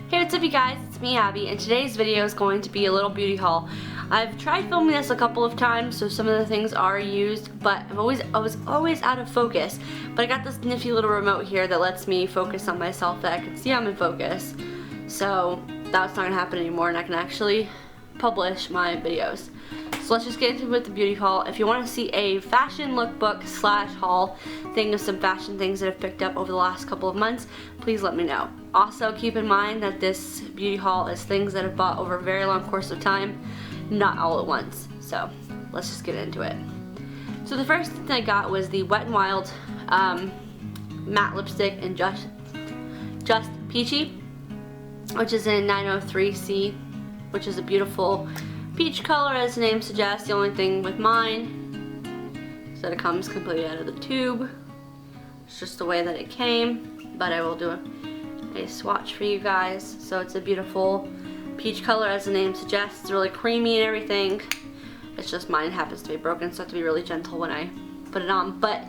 Hey, what's up you guys? It's me, Abby, and today's video is going to be a little beauty haul. I've tried filming this a couple of times, so some of the things are used, but I was always out of focus. But I got this nifty little remote here that lets me focus on myself that I can see I'm in focus. So that's not gonna happen anymore, and I can actually publish my videos. So let's just get into it with the beauty haul. If you want to see a fashion lookbook / haul thing of some fashion things that I've picked up over the last couple of months, please let me know. Also keep in mind that this beauty haul is things that I've bought over a very long course of time, not all at once. So let's just get into it. So the first thing I got was the Wet n Wild matte lipstick in Just Peachy, which is in 903C, which is a beautiful peach color as the name suggests. The only thing with mine is that it comes completely out of the tube. It's just the way that it came, but I will do a swatch for you guys. So it's a beautiful peach color as the name suggests. It's really creamy and everything. It's just mine happens to be broken, so I have to be really gentle when I put it on, but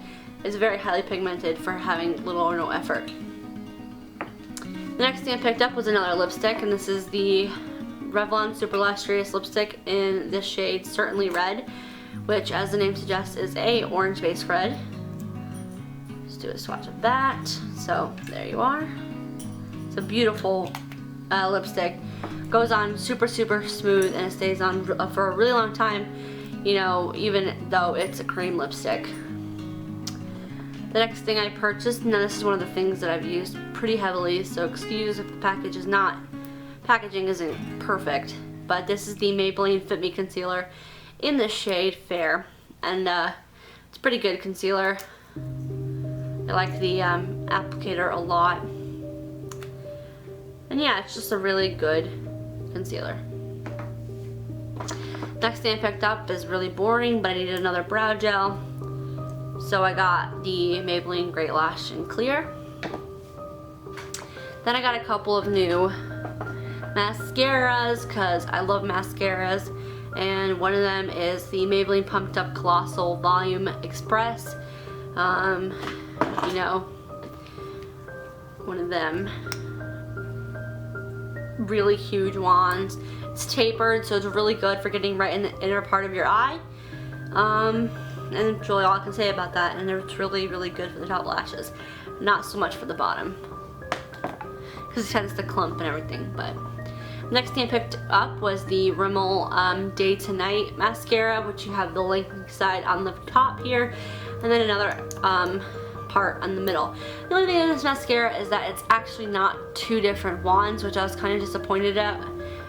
it's very highly pigmented for having little or no effort. The next thing I picked up was another lipstick, and this is the Revlon Super Lustrous lipstick in this shade Certainly Red, which as the name suggests is a orange based red. Let's do a swatch of that. So there you are. It's a beautiful lipstick. Goes on super smooth, and it stays on for a really long time, you know, even though it's a cream lipstick. The next thing I purchased, now this is one of the things that I've used pretty heavily, so excuse if the packaging isn't perfect, but this is the Maybelline Fit Me concealer in the shade Fair, and it's pretty good concealer. I like the applicator a lot, and yeah, it's just a really good concealer. Next thing I picked up is really boring, but I needed another brow gel, so I got the Maybelline Great Lash in Clear. Then I got a couple of new mascaras, because I love mascaras, and one of them is the Maybelline Pumped Up Colossal Volume Express. You know, one of them really huge wands. It's tapered, so it's really good for getting right in the inner part of your eye. And that's really all I can say about that, and it's really good for the top lashes. Not so much for the bottom, because it tends to clump and everything. But next thing I picked up was the Rimmel Day to Night mascara, which you have the linking side on the top here, and then another part on the middle. The only thing in this mascara is that it's actually not two different wands, which I was kind of disappointed at.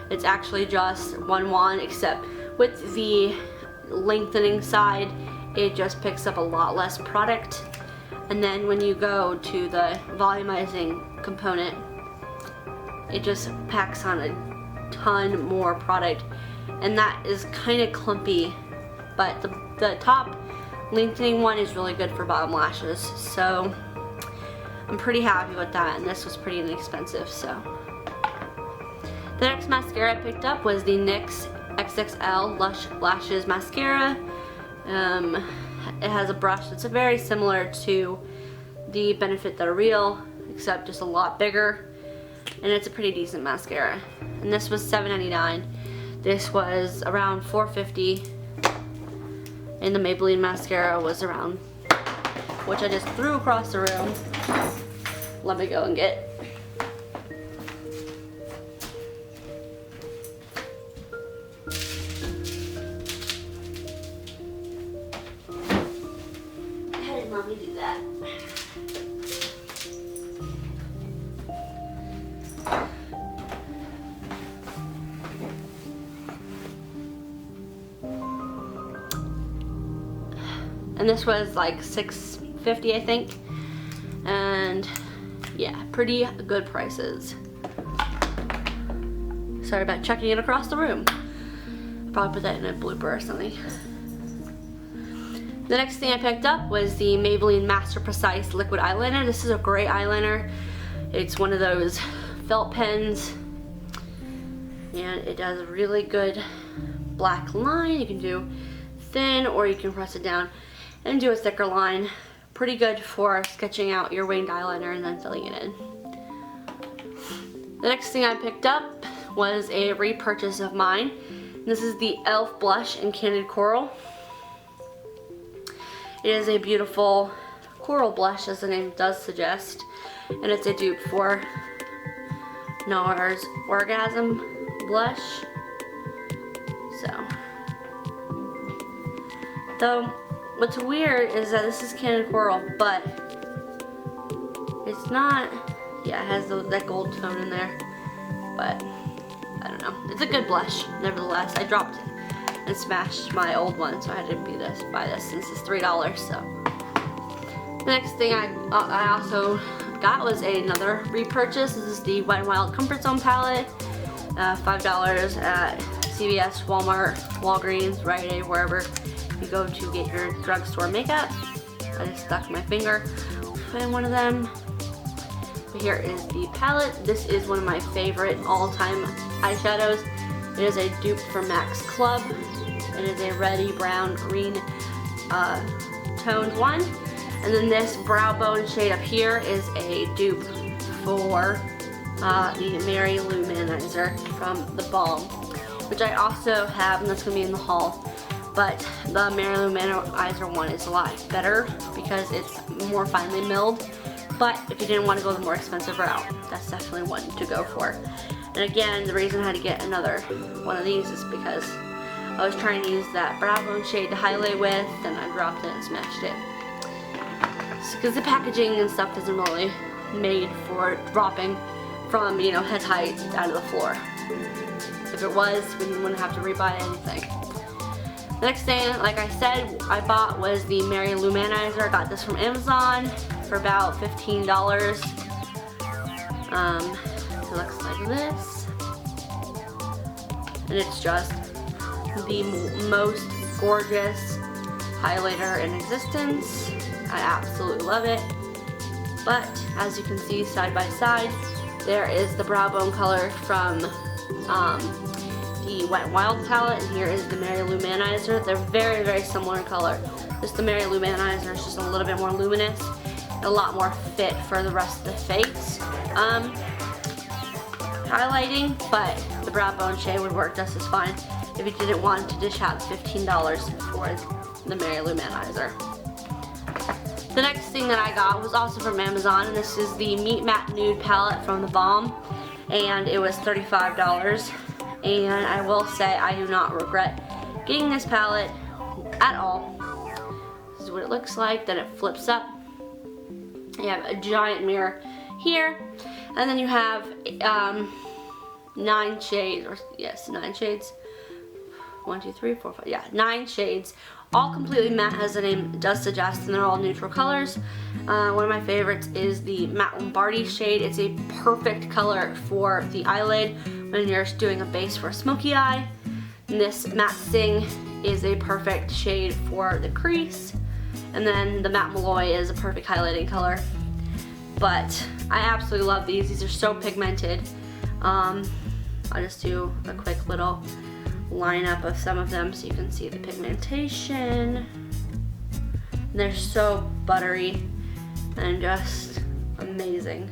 It's actually just one wand, except with the lengthening side, it just picks up a lot less product. And then when you go to the volumizing component, it just packs on a ton more product, and that is kind of clumpy. But the top lengthening one is really good for bottom lashes, so I'm pretty happy with that, and this was pretty inexpensive. So the next mascara I picked up was the NYX XXL Lush Lashes mascara. It has a brush that's very similar to the Benefit That Are Real, except just a lot bigger, and it's a pretty decent mascara. And this was $7.99. This was around $4.50, and the Maybelline mascara was around, which I just threw across the room. Let me go and get. How did mommy do that? And this was like $6.50, I think, and yeah, pretty good prices. Sorry about chucking it across the room. I'll probably put that in a blooper or something. The next thing I picked up was the Maybelline Master Precise Liquid Eyeliner. This is a great eyeliner. It's one of those felt pens, and it does a really good black line. You can do thin, or you can press it down and do a thicker line. Pretty good for sketching out your winged eyeliner and then filling it in. The next thing I picked up was a repurchase of mine. This is the e.l.f. blush in Candid Coral. It is a beautiful coral blush, as the name does suggest, and it's a dupe for NARS Orgasm blush. So, what's weird is that this is Candid Coral, but it's not. Yeah, it has that gold tone in there, but I don't know. It's a good blush, nevertheless. I dropped it and smashed my old one, so I had to buy this since it's $3. So the next thing I also got was another repurchase. This is the Wet n Wild Comfort Zone palette, $5 at CVS, Walmart, Walgreens, Rite Aid, wherever you go to get your drugstore makeup. I just stuck my finger in one of them. But here is the palette. This is one of my favorite all-time eyeshadows. It is a dupe for MAC's Club. It is a reddy brown green toned one. And then this brow bone shade up here is a dupe for the Mary Lou Manizer from the Balm, which I also have, and that's going to be in the haul. But the Mary Lou Manizer one is a lot better because it's more finely milled. But if you didn't want to go the more expensive route, that's definitely one to go for. And again, the reason I had to get another one of these is because I was trying to use that brow bone shade to highlight with, and I dropped it and smashed it. Because the packaging and stuff isn't really made for dropping from, you know, head height out of the floor. If it was, we wouldn't have to rebuy anything. The next thing, like I said, I bought was the Mary Lou Manizer. I got this from Amazon for about $15. It looks like this. And it's just the most gorgeous highlighter in existence. I absolutely love it. But as you can see side by side, there is the brow bone color from the Wet n Wild palette, and here is the Mary Lou Manizer. They're very, very similar in color. Just the Mary Lou Manizer is just a little bit more luminous, a lot more fit for the rest of the face highlighting, but the brow bone shade would work just as fine if you didn't want to dish out $15 for the Mary Lou Manizer. The next thing that I got was also from Amazon, and this is the Meet Matte Nude palette from the Balm, and it was $35. And I will say I do not regret getting this palette at all. This is what it looks like. Then it flips up. You have a giant mirror here, and then you have 9 shades, or yes, 9 shades. 1, 2, 3, 4, 5. Yeah, 9 shades. All completely matte, as the name does suggest, and they're all neutral colors. One of my favorites is the Matte Lombardi shade. It's a perfect color for the eyelid when you're doing a base for a smoky eye. And this Matte Sing is a perfect shade for the crease. And then the Matte Malloy is a perfect highlighting color. But I absolutely love these. These are so pigmented. I'll just do a quick little lineup of some of them so you can see the pigmentation. They're so buttery and just amazing.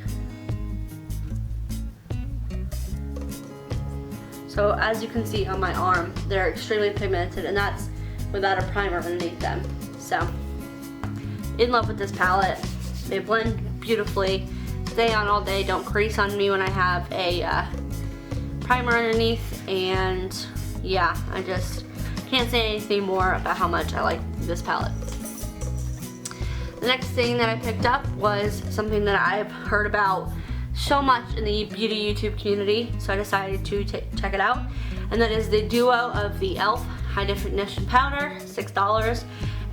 So as you can see on my arm, they're extremely pigmented, and that's without a primer underneath them. So, in love with this palette. They blend beautifully, stay on all day, don't crease on me when I have a primer underneath, and yeah, I just can't say anything more about how much I like this palette. The next thing that I picked up was something that I've heard about so much in the beauty YouTube community, so I decided to check it out, and that is the duo of the e.l.f. High Definition Powder, $6,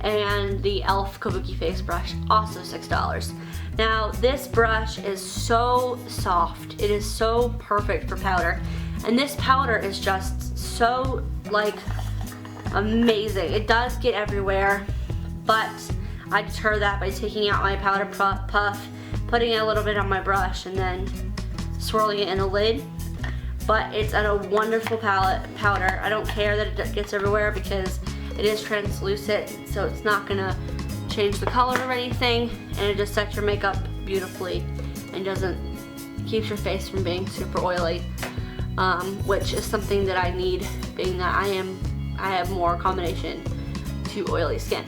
and the e.l.f. Kabuki Face Brush, also $6. Now this brush is so soft, it is so perfect for powder, and this powder is just so like amazing. It does get everywhere, but I deter that by taking out my powder puff, putting a little bit on my brush, and then swirling it in a lid. But it's a wonderful powder. I don't care that it gets everywhere because it is translucent, so it's not gonna change the color or anything, and it just sets your makeup beautifully and doesn't keeps your face from being super oily, which is something that I need, being that I have more combination to oily skin.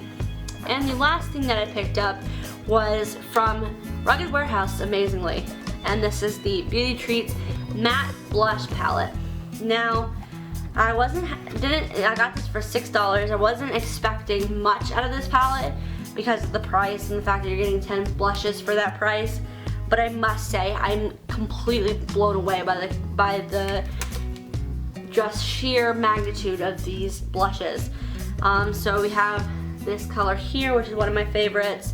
And the last thing that I picked up was from Rugged Warehouse, amazingly, and this is the Beautytreats Matte Blush Palette. Now, I got this for $6. I wasn't expecting much out of this palette because of the price and the fact that you're getting 10 blushes for that price. But I must say, I'm completely blown away by the just sheer magnitude of these blushes. So we have this color here, which is one of my favorites,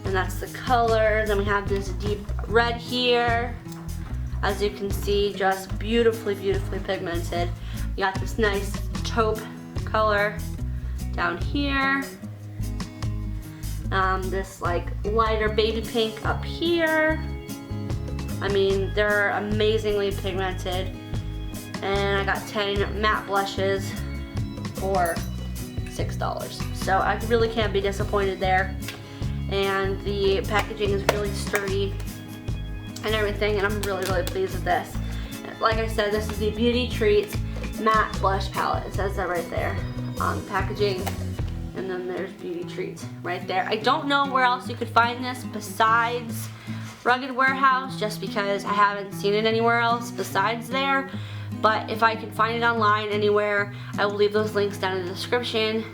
and that's the color. Then we have this deep red here. As you can see, just beautifully, beautifully pigmented. You got this nice taupe color down here. This like lighter baby pink up here. I mean, they're amazingly pigmented. And I got 10 matte blushes for $6. So I really can't be disappointed there. And the packaging is really sturdy and everything, and I'm really, really pleased with this. Like I said, this is the Beautytreats Matte Blush Palette. It says that right there on the packaging. And then there's Beautytreats right there. I don't know where else you could find this besides Rugged Warehouse, just because I haven't seen it anywhere else besides there. But if I can find it online anywhere, I will leave those links down in the description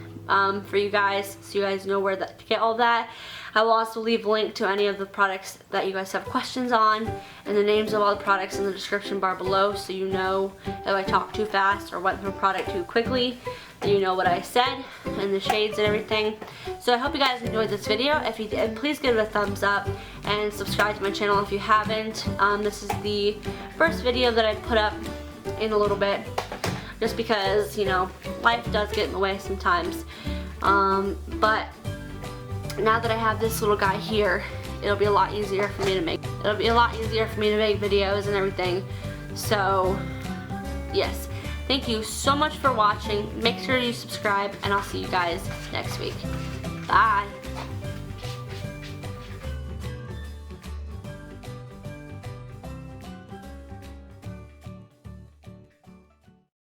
for you guys, so you guys know where to get all that. I will also leave a link to any of the products that you guys have questions on, and the names of all the products in the description bar below, so you know if I talk too fast or went through a product too quickly, then you know what I said, and the shades and everything. So I hope you guys enjoyed this video. If you did, please give it a thumbs up, and subscribe to my channel if you haven't. This is the first video that I put up in a little bit, just because, you know, life does get in the way sometimes. But now that I have this little guy here, it'll be a lot easier for me to make. Videos and everything. So, yes. Thank you so much for watching. Make sure you subscribe, and I'll see you guys next week. Bye.